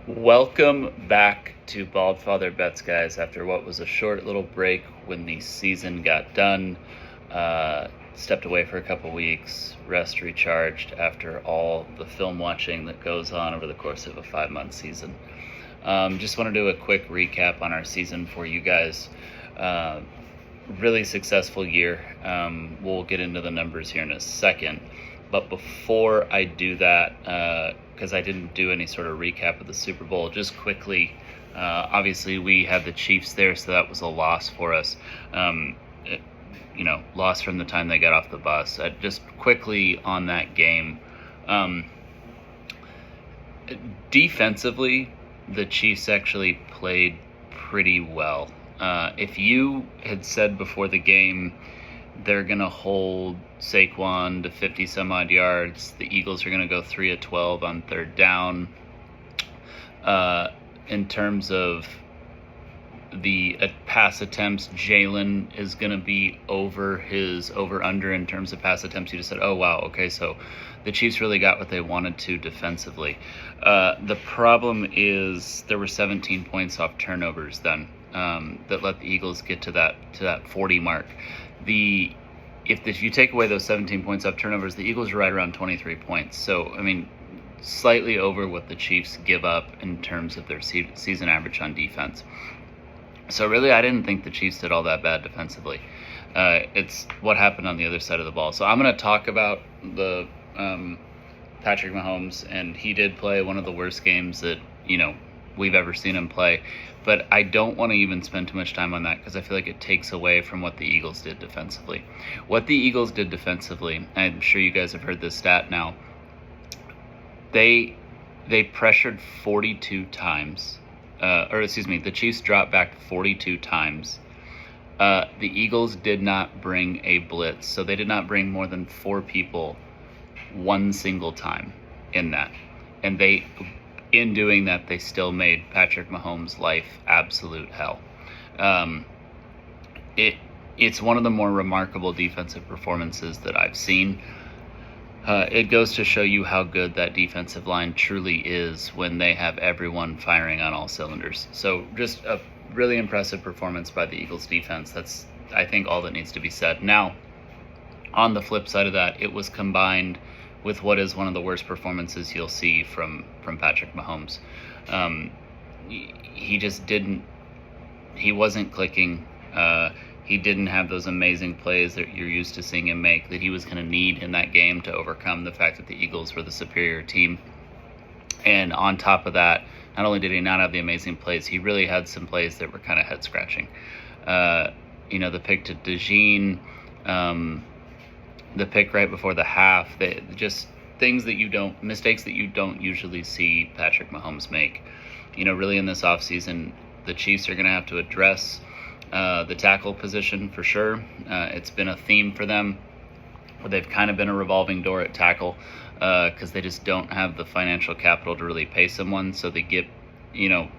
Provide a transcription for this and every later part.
Welcome back to Bald Father Bets, guys. After what was a short little break when the season got done, stepped away for a couple weeks, rest, recharged after all the film watching that goes on over the course of a 5-month season. Just want to do a quick recap on our season for you guys. Really successful year. We'll get into the numbers here in a second. But before I do that, because I didn't do any sort of recap of the Super Bowl, just quickly, obviously we had the Chiefs there, so that was a loss for us. Loss from the time they got off the bus. Just quickly on that game, defensively, the Chiefs actually played pretty well. If you had said before the game they're going to hold Saquon to 50 some odd yards, the Eagles are going to go 3 of 12 on third down, in terms of the pass attempts, Jalen is going to be over his over-under in terms of pass attempts. You just said, oh, wow, okay, so the Chiefs really got what they wanted to defensively. The problem is there were 17 points off turnovers then that let the Eagles get to that 40 mark. If you take away those 17 points off turnovers, the Eagles are right around 23 points. So, I mean, slightly over what the Chiefs give up in terms of their season average on defense. So really, I didn't think the Chiefs did all that bad defensively. It's what happened on the other side of the ball. So I'm going to talk about the Patrick Mahomes, and he did play one of the worst games that we've ever seen him play. But I don't want to even spend too much time on that because I feel like it takes away from what the Eagles did defensively. What the Eagles did defensively, I'm sure you guys have heard this stat now, they pressured 42 times. The Chiefs dropped back 42 times. The Eagles did not bring a blitz, so they did not bring more than 4 people one single time in that. And in doing that, they still made Patrick Mahomes' life absolute hell. It's one of the more remarkable defensive performances that I've seen. It goes to show you how good that defensive line truly is when they have everyone firing on all cylinders. So just a really impressive performance by the Eagles defense. That's, I think, all that needs to be said. Now, on the flip side of that, it was combined with what is one of the worst performances you'll see from Patrick Mahomes. He wasn't clicking. He didn't have those amazing plays that you're used to seeing him make that he was going to need in that game to overcome the fact that the Eagles were the superior team. And on top of that, not only did he not have the amazing plays, he really had some plays that were kind of head-scratching. The pick to DeJean, the pick right before the half, just mistakes that you don't usually see Patrick Mahomes make. Really in this offseason, the Chiefs are going to have to address the tackle position for sure. It's been a theme for them. They've kind of been a revolving door at tackle because they just don't have the financial capital to really pay someone. So they get, a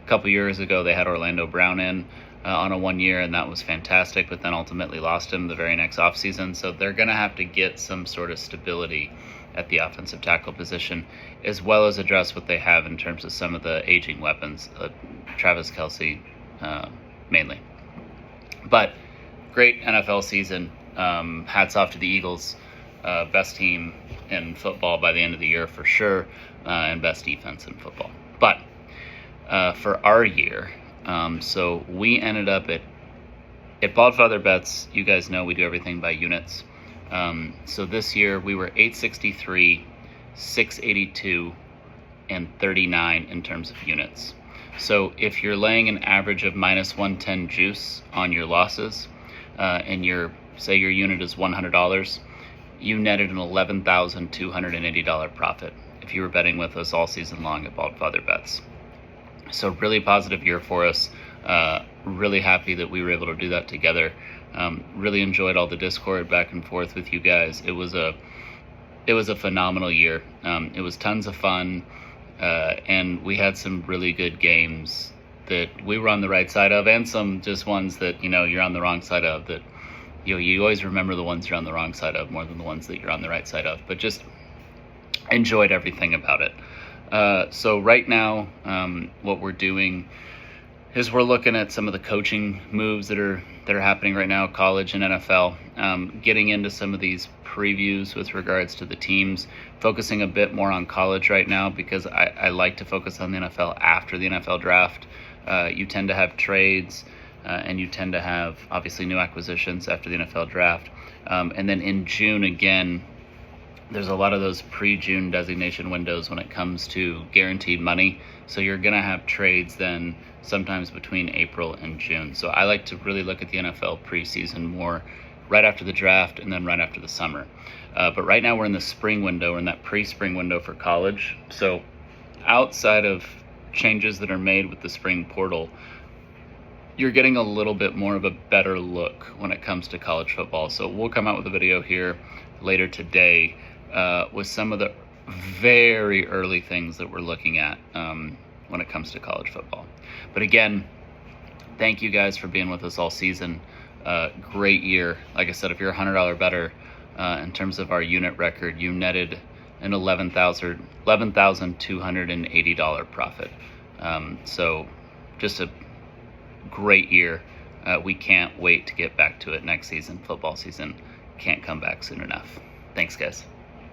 couple years ago they had Orlando Brown in on a 1 year, and that was fantastic, but then ultimately lost him the very next offseason. So they're going to have to get some sort of stability at the offensive tackle position, as well as address what they have in terms of some of the aging weapons, Travis Kelce mainly. But great NFL season. Hats off to the Eagles. Best team in football by the end of the year for sure, and best defense in football. But for our year, so we ended up at Bald Father Bets. You guys know we do everything by units. So this year we were 863, 682, and 39 in terms of units. So if you're laying an average of minus 110 juice on your losses, and say your unit is $100, you netted an $11,280 profit if you were betting with us all season long at Bald Father Bets. So really positive year for us. Really happy that we were able to do that together. Really enjoyed all the Discord back and forth with you guys. It was a phenomenal year. It was tons of fun. And we had some really good games that we were on the right side of, and some just ones that, you're on the wrong side of, that, you always remember the ones you're on the wrong side of more than the ones that you're on the right side of, but just enjoyed everything about it. So right now, what we're doing is we're looking at some of the coaching moves that are happening right now, college and NFL. Getting into some of these previews with regards to the teams, focusing a bit more on college right now because I like to focus on the NFL after the NFL draft. You tend to have trades, and you tend to have obviously new acquisitions after the NFL draft, and then in June again. There's a lot of those pre-June designation windows when it comes to guaranteed money. So you're going to have trades then sometimes between April and June. So I like to really look at the NFL preseason more right after the draft and then right after the summer. But right now we're in the spring window, we're in that pre-spring window for college. So outside of changes that are made with the spring portal, you're getting a little bit more of a better look when it comes to college football. So we'll come out with a video here later today with some of the very early things that we're looking at when it comes to college football. But again, thank you guys for being with us all season. Great year. Like I said, if you're $100 better in terms of our unit record, you netted an $11,280 profit. So just a great year. We can't wait to get back to it next season. Football season can't come back soon enough. Thanks, guys.